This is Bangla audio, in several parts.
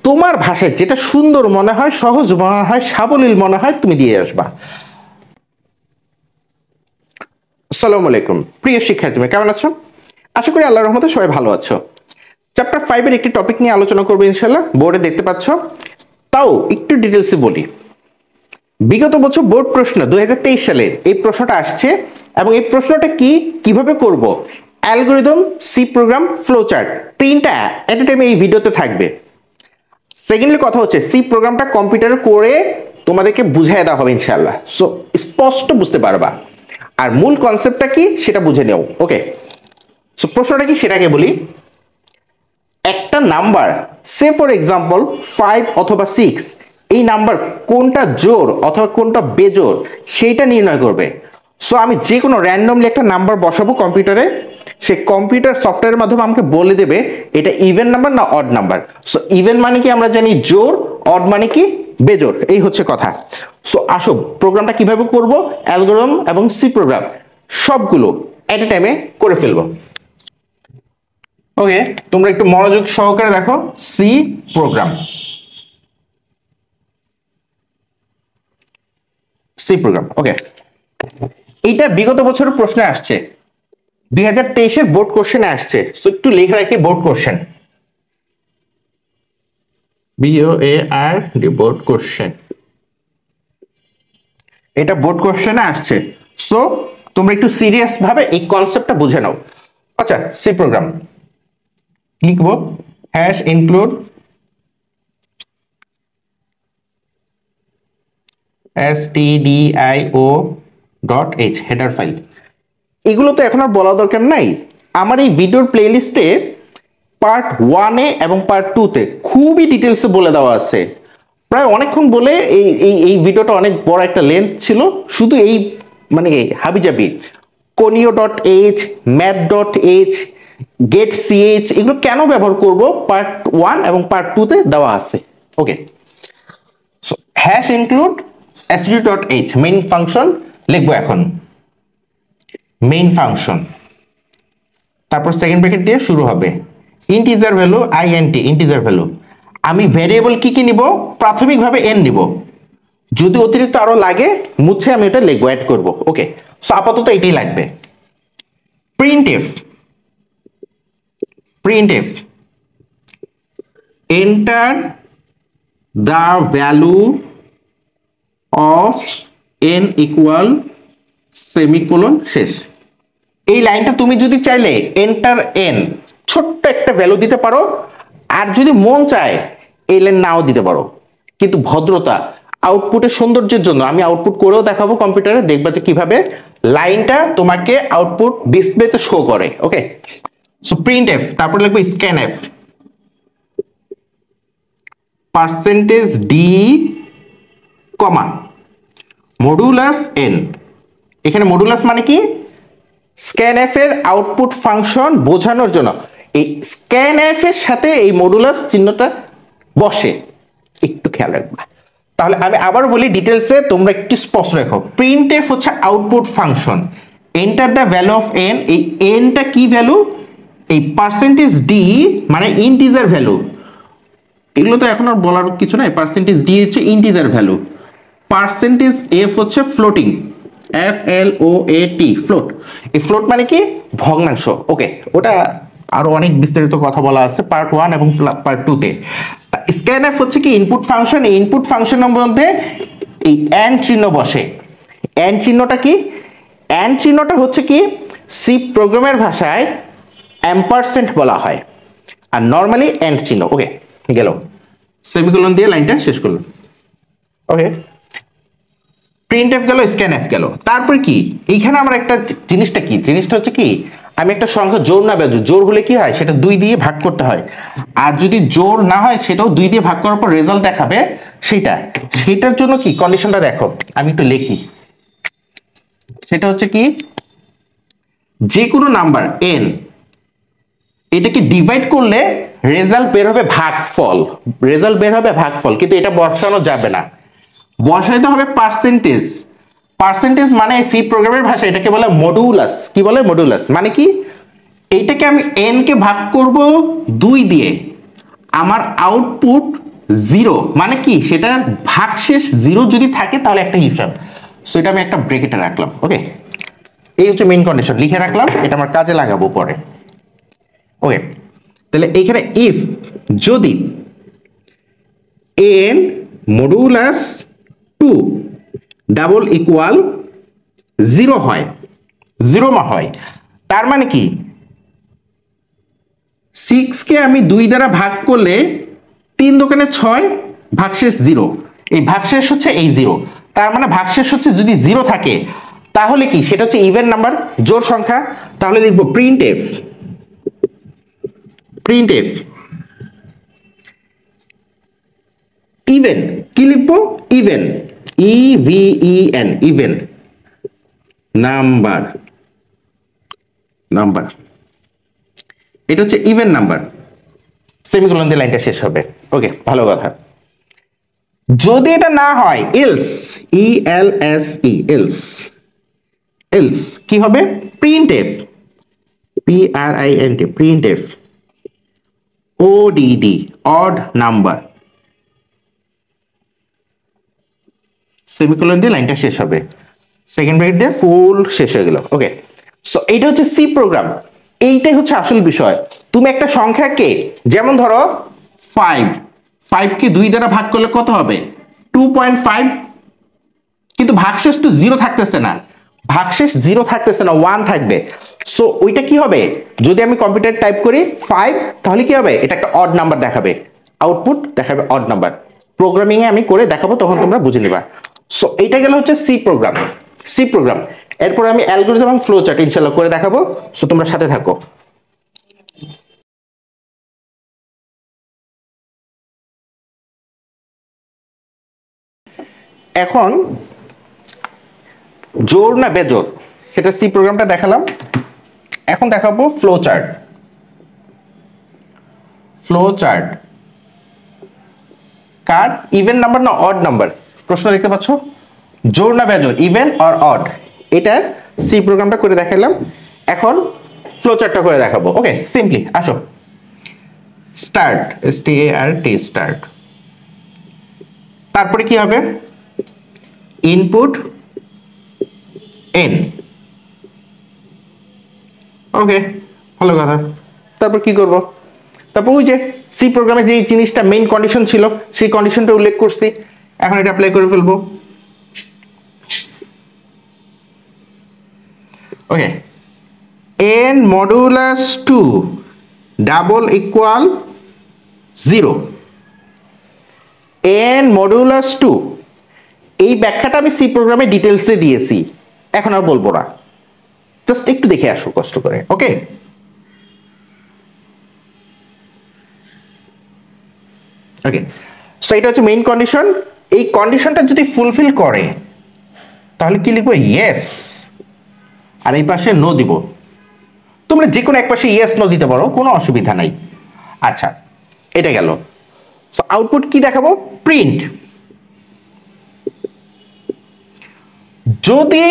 তোমার ভাষায় যেটা সুন্দর মনে হয়, সহজ মনে হয়, সাবলীল মনে হয়, তুমি দিয়ে আসবা। আসসালামু আলাইকুম প্রিয় শিক্ষার্থী, কেমন আছো? আশা করি আল্লাহর রহমতে সবাই ভালো আছো। চ্যাপ্টার 5 এর একটি টপিক নিয়ে আলোচনা করবো ইনশাআল্লাহ। বোর্ডে দেখতে পাচ্ছ, তাও একটু ডিটেলসে বলি। বিগত বছর বোর্ড প্রশ্ন 2023 সালের এই প্রশ্নটা আসছে, এবং এই প্রশ্নটা কিভাবে করব, algorithm, C program, flow chart, তিনটা এট এ টাইমে এই ভিডিওতে থাকবে। সেকেন্ডলি কথা হচ্ছে, সি প্রোগ্রামটা কম্পিউটারে করে তোমাদেরকে বুঝিয়ে দেওয়া হবে ইনশাআল্লাহ, সো স্পষ্ট বুঝতে পারবা। আর মূল কনসেপ্টটা কি সেটা বুঝে নেও। ওকে, সো প্রশ্নটা কি সেটাকে বলি। একটা নাম্বার, সে ফর এক্সাম্পল 5 অথবা 6, এই নাম্বার কোনটা জোড় অথবা কোনটা বেজোড় সেইটা নির্ণয় করবে। সো আমি যে কোনো র্যান্ডমলি একটা নাম্বার বসাবো কম্পিউটারে, সে কম্পিউটার সফটওয়্যারের মাধ্যমে আমাকে বলে দেবে এটা ইভেন নাম্বার না অড নাম্বার। সো ইভেন মানে কি আমরা জানি জোড়, অড মানে কি বেজোড়, এই হচ্ছে কথা। সো আসো প্রোগ্রামটা কিভাবে করব, অ্যালগরিদম এবং সি প্রোগ্রাম সবগুলো এট এ টাইমে করে ফেলবো। ওকে, তোমরা একটু মনোযোগ সহকারে দেখো। C program, C program. Okay, এইটা বিগত বছরের প্রশ্নে আসছে, 2023 এর বোর্ড কোশ্চেনে আসছে। সো একটু লিখে রাখি board question, BOARD board question, এটা বোর্ড কোশ্চেনে আসছে। সো তোমরা একটু সিরিয়াস ভাবে এই কনসেপ্টটা বুঝে নাও। আচ্ছা, সি প্রোগ্রাম লিখবো hash include stdio.h header file. এগুলো তো এখন আর বলা দরকার নাই। আমার এই ভিডিওর প্লেলিস্টে পার্ট 1 এবং পার্ট 2 তে খুবই ডিটেলসে বলে দেওয়া আছে। প্রায় অনেকক্ষণ বলে এই ভিডিওটা অনেক বড় একটা লেন্থ ছিল। শুধু এই মানে হাবিজাবি conio.h, math.h, getch এগুলো কেন ব্যবহার করব পার্ট 1 এবং পার্ট 2 তে দেওয়া আছে। Okay, so hash include stdio.h main function লিখবো এখন, মেইন ফাংশন, তারপর সেকেন্ড ব্র্যাকেট দিয়ে শুরু হবে integer value int, integer value. আমি ভ্যারিয়েবল কি নিব, প্রাথমিকভাবে n নিব, যদি অতিরিক্ত আরো লাগে মুছে আমি এটা লিখবো, অ্যাড করব। ওকে, সো আপাতত এটাই লাগবে। printf enter the value of n equal semicolon শেষ। এই লাইনটা তুমি যদি চাইলে এন্টার n ছোট্ট একটা ভ্যালু দিতে পারো, আর যদি মন চায় এই লাইন নাও দিতে পারো, কিন্তু ভদ্রতা আউটপুটের সৌন্দর্যের জন্য আমি আউটপুট করেও দেখাবো কম্পিউটারে, দেখবা যে কিভাবে লাইনটা তোমাকে আউটপুট ডিসপ্লেতে শো করে। ওকে, সো printf, তারপর লিখবো scanf %d, কমা মডুলাস n। এখানে মডুলাস মানে কি, scanf এর আউটপুট ফাংশন বোঝানোর জন্য এই scanf এর সাথে এই মডুলাস চিহ্নটা বসে, একটু খেয়াল রাখবা। তাহলে আমি আবার বলি ডিটেলসে, তোমরা একটু স্পষ্ট রাখো। printf হচ্ছে output function, enter the value of n, এই n টা কি ভ্যালু, এই %d মানে ইন্টিজার ভ্যালু। এগুলো তো এখন আর বলার কিছু নাই, %d হচ্ছে ইন্টিজার ভ্যালু, %f হচ্ছে ফ্লোটিং, FLOAT ফ্লোট। এই ফ্লোট মানে কি ভগ্নাংশ। ওকে, ওটা আরো অনেক বিস্তারিত কথা বলা আছে পার্ট 1 এবং পার্ট 2 তে। scanf হচ্ছে কি ইনপুট ফাংশন, এই ইনপুট ফাংশনের মধ্যে এই এন্ড চিহ্ন বসে। এন্ড চিহ্নটা কি, এন্ড চিহ্নটা হচ্ছে কি সি প্রোগ্রামের ভাষায় অ্যাম্পারসেন্ট বলা হয়, আর নরমালি এন্ড চিহ্ন। ওকে, গেল, সেমিকোলন দিয়ে লাইনটা শেষ করলাম। ওকে, printf গেল, scanf গেল। তারপর কি এইখানে আমার একটা জিনিসটা কি, জিনিসটা হচ্ছে কি, আমি একটা সংখ্যা জোড় না বেজোড়, জোড় হলে কি হয় সেটা 2 দিয়ে ভাগ করতে হয়, আর যদি জোড় না হয় সেটাও 2 দিয়ে ভাগ করার পর রেজাল্ট দেখাবে সেটার জন্য কি কন্ডিশনটা দেখো, আমি একটু লিখি। সেটা হচ্ছে কি, যে কোনো নাম্বার n এটাকে ডিভাইড করলে রেজাল্ট বের হবে ভাগফল, রেজাল্ট বের হবে ভাগফল, কিন্তু এটা বসানো যাবে না, বসাইতে হবে পার্সেন্টেজ। পার্সেন্টেজ মানে সি প্রোগ্রামের ভাষা এটাকে বলে মডুলাস। কি বলে মডুলাস মানে কি, এইটাকে আমি n কে ভাগ করব 2 দিয়ে, আমার আউটপুট জিরো মানে কি, সেটা ভাগশেষ জিরো যদি থাকে তাহলে একটা হিসাব। সো এটা আমি একটা ব্রেকেটে রাখলাম। ওকে, এই হচ্ছে মেইন কন্ডিশন, লিখে রাখলাম, এটা আমার কাজে লাগাবো পরে। ওকে, তাহলে এইখানে ইফ যদি n মডুলাস 2 ডাবল ইকুয়াল 0 হয়, 0 হয়, তার মানে কি 6 কে আমি 2 দ্বারা ভাগ করলে 3 দোকানে 6, ভাগশেষ 0, এই ভাগশেষ হচ্ছে এই 0, তার মানে ভাগশেষ হচ্ছে যদি 0 থাকে তাহলে কি সেটা হচ্ছে ইভেন নাম্বার, জোড় সংখ্যা। তাহলে লিখবো print F, print F even, কি লিখবো ইভেন, ইভিইএন ইভেন নাম্বার, নাম্বার এটা হচ্ছে ইভেন নাম্বার, সেমিকোলন দিয়ে লাইনটা শেষ হবে। ওকে, ভালো কথা। যদি এটা না হয় এলস, ইএলএসই এলস, এলস কি হবে print F, PRINT print F odd odd number, semicolon দিয়ে লাইনটা শেষ হবে, সেকেন্ড ব্র্যাকেট দিয়ে ফুল শেষ হয়ে গেল। ওকে, সো এইটা হচ্ছে সি প্রোগ্রাম, এইটাই হচ্ছে আসল বিষয়। তুমি একটা সংখ্যাকে, যেমন ধরো 5, 5 কে 2 দ্বারা ভাগ করলে কত হবে 2.5, কিন্তু ভাগশেষ তো 0 থাকতেছে না, ভাগশেষ 0 থাকতেছে না, 1 থাকবে। সো ওইটা কি হবে, যদি আমি কম্পিউটার টাইপ করি 5, তাহলে কি হবে, এটা একটা অড নাম্বার দেখাবে, আউটপুট দেখাবে অড নাম্বার। প্রোগ্রামিং এ আমি করে দেখাবো, তখন তোমরা বুঝে নিবা। সো এইটা গেল হচ্ছে সি প্রোগ্রাম, সি প্রোগ্রাম। এরপর আমি অ্যালগরিদম এবং ফ্লো চার্ট ইনশাআল্লাহ করে দেখাবো। সো তোমরা সাথে থাকো। এখন জোড় না বেজোড় সেটা সি প্রোগ্রামটা দেখালাম, এখন দেখাবো ফ্লো চার্ট। ফ্লো চার্ট কার, ইভেন নাম্বার না অড নাম্বার, প্রশ্ন দেখতে পাচ্ছ, জোড় না বেজোড়, ইভেন অর অড, এটার সি প্রোগ্রামটা করে দেখালাম। এখন ফ্লো চার্টটা করে দেখাবো। ওকে, সিম্পলি আসো, স্টার্ট, START স্টার্ট, তারপরে কি হবে ইনপুট n। ওকে, ভালো কথা। তারপর কি করব, তারপর ওই যে সি প্রোগ্রামে যে জিনিসটা মেইন কন্ডিশন ছিল সেই কন্ডিশনটা উল্লেখ করছি, এখন এটা অ্যাপ্লাই করে ফেলবো। ওকে, n modulus 2 double equal 0, n modulus 2, এই ব্যাখ্যাটা আমি সি প্রোগ্রামে ডিটেলসে দিয়েছি, এখন আর বলবো না, জাস্ট একটু দেখে আসো কষ্ট করে। ওকে, ওকে, সো এটা হচ্ছে মেইন কন্ডিশন। এই কন্ডিশনটা যদি ফুলফিল করে তাহলে কি লিখবো ইয়েস, আর এই পাশে নো দিব। তোমরা যে কোনো এক পাশে ইয়েস নো দিতে পারো, কোনো অসুবিধা নাই। আচ্ছা, এটা গেল। সো আউটপুট কি দেখাবো, প্রিন্ট। যদি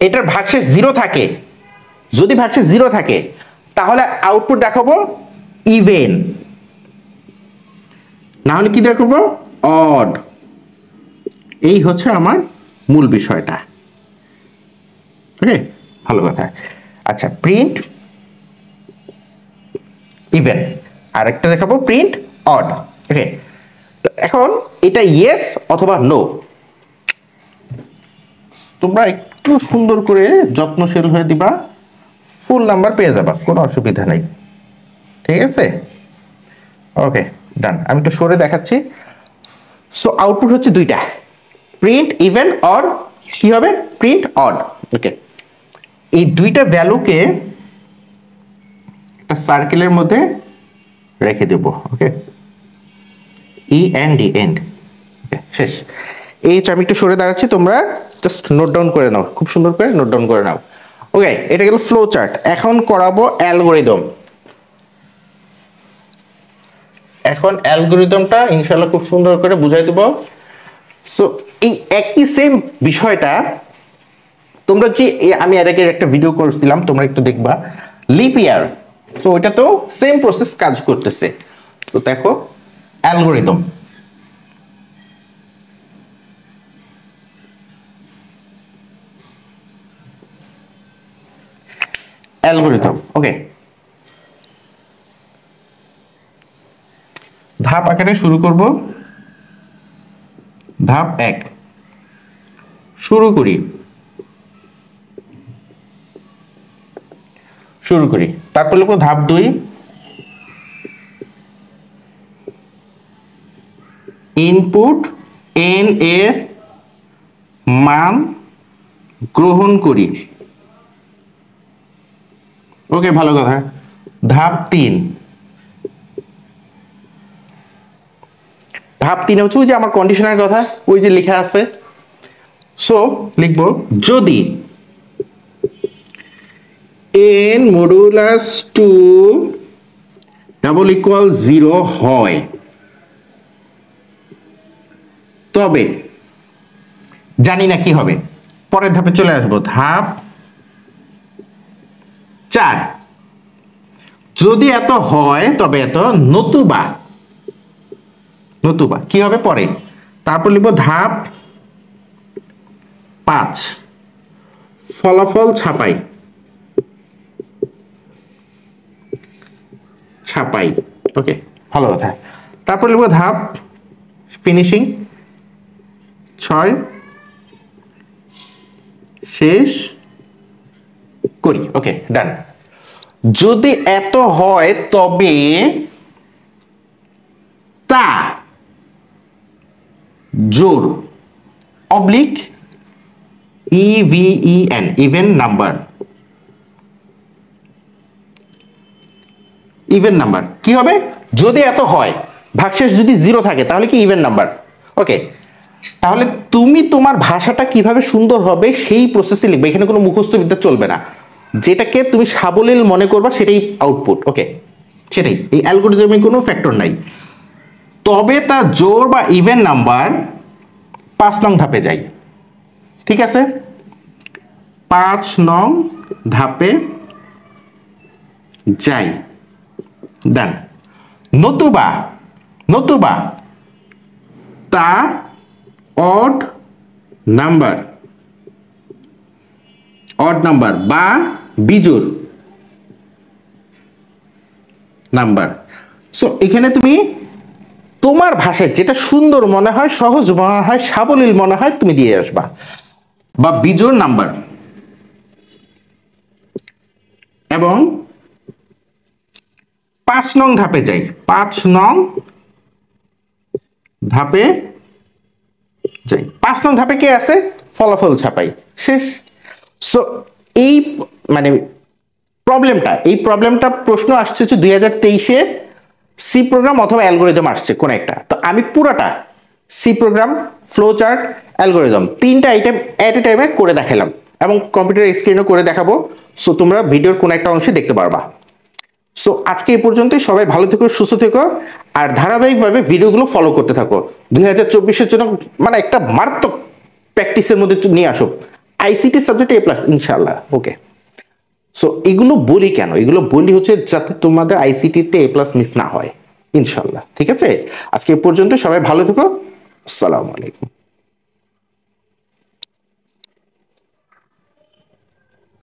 এটার ভাগশেষ 0 থাকে, যদি ভাগশেষ 0 থাকে তাহলে আউটপুট দেখাবো ইভেন, না হলে কি দেখাবো অড। এই হচ্ছে আমার মূল বিষয়টা। ওকে, ভালো কথা। আচ্ছা, প্রিন্ট ইভেন, আর একটা দেখাবো প্রিন্ট অড। ওকে, তো এখন এটা ইয়েস অথবা নো, তোমরা একটু সুন্দর করে যত্নশীল হয়ে দিবা, ফুল নাম্বার পেয়ে যাবা, কোনো অসুবিধা নাই। ঠিক আছে, ওকে ডান। আমি একটু সরে দেখাচ্ছি। সো আউটপুট হচ্ছে দুইটা, প্রিন্ট ইভেন অর কি হবে প্রিন্ট অড। ওকে, এই দুইটা ভ্যালুকে একটা সার্কেলের মধ্যে রেখে দেব। ওকে, END এন্ড, শেষ। এই আমি একটু সরে দাঁড়াচ্ছি, তোমরা জাস্ট নোট ডাউন করে নাও, খুব সুন্দর করে নোট ডাউন করে নাও। ওকে, এটা গেল ফ্লো চার্ট। এখন করাবো অ্যালগরিদম। এখন অ্যালগরিদমটা ইনশাআল্লাহ খুব সুন্দর করে বুঝাই দেবো। সো এই একই সেম বিষয়টা তোমরা যে আমি এর আগে একটা ভিডিও করছিলাম, তোমরা একটু দেখবা লিপ ইয়ার। সো ওইটা তো সেম প্রসেস কাজ করতেছে। সো দেখো অ্যালগরিদম। ধাপ আকারে শুরু করব। ধাপ 1 শুরু করি। তারপর লিখব ধাপ 2 ইনপুট n এর মান গ্রহণ করি। ওকে, ভালো কথা। ধাপ 3 হচ্ছে ওই যে আমার কন্ডিশনের কথা, ওই যে লেখা আছে। সো লিখব যদি n মডুলাস 2 ডাবল ইকুয়াল 0 হয় তবে, জানি না কি হবে, পরের ধাপে চলে আসবো। ধাপ 4 যদি এত হয় তবে এত, নতুবা কি হবে পরে। তারপর লিখব ধাপ 5 ফলাফল ছাপাই। ওকে, ভালো কথা। তারপর লিখব ধাপ ফিনিশিং 6 শেষ করি। ওকে, ডান। যদি এত হয় তবে তা জোর অবলিক ইভিএন ইভেন নাম্বার। কি হবে? যদি এত হয়, ভাগশেষ যদি 0 থাকে তাহলে কি ইভেন নাম্বার। ওকে, তাহলে তুমি তোমার ভাষাটা কিভাবে সুন্দর হবে সেই প্রসেসে লিখবে। এখানে কোনো মুখস্থ বিদ্যা চলবে না। যেটাকে তুমি সাবলীল মনে করবা সেটাই আউটপুট। ওকে, সেটাই। এই অ্যালগরিদমে কোনো ফ্যাক্টর নাই। তবে তা জোড় বা ইভেন নাম্বার 5 নং ধাপে যাই। ঠিক আছে, 5 নং ধাপে যাই। ডান। নতুবা তা অড নাম্বার বা বিজোড় নাম্বার। সো এখানে তুমি তোমার ভাষায় যেটা সুন্দর মনে হয়, সহজ মনে হয়, সাবলীল মনে হয় তুমি দিয়ে আসবা, বা বিজোড় নাম্বার। এবং 5 নং ধাপে যাই। 5 নং ধাপে যাই। 5 নং ধাপে কে আছে? ফলাফল ছাপাই। শেষ। সো এই মানে প্রবলেমটা প্রশ্ন আসছে 2023-এ সি প্রোগ্রাম অথবা অ্যালগরিদম আসছে কোন একটা। তো আমি পুরোটা C program, flow chart, algorithm 3টা আইটেম এট এ টাইমে করে দেখালাম এবং কম্পিউটার স্ক্রিনও করে দেখাবো। সো তোমরা ভিডিওর কোন একটা অংশে দেখতে পারবা। সো আজকে এই পর্যন্তই। সবাই ভালো থেকো, সুস্থ থেকো, আর ধারাবাহিকভাবে ভিডিওগুলো ফলো করতে থাকো। 2024-এর জন্য মানে একটা মারাত্মক প্র্যাকটিসের মধ্যে নিয়ে আসো। আইসিটি সাবজেক্টে A+ ইনশাআল্লাহ। ওকে, সো এগুলো বলি কেন? এগুলো বলি হচ্ছে যাতে তোমাদের আইসিটিতে A+ মিস না হয় ইনশাআল্লাহ। ঠিক আছে, আজকে এই পর্যন্ত। সবাই ভালো থেকো। আসসালামু আলাইকুম।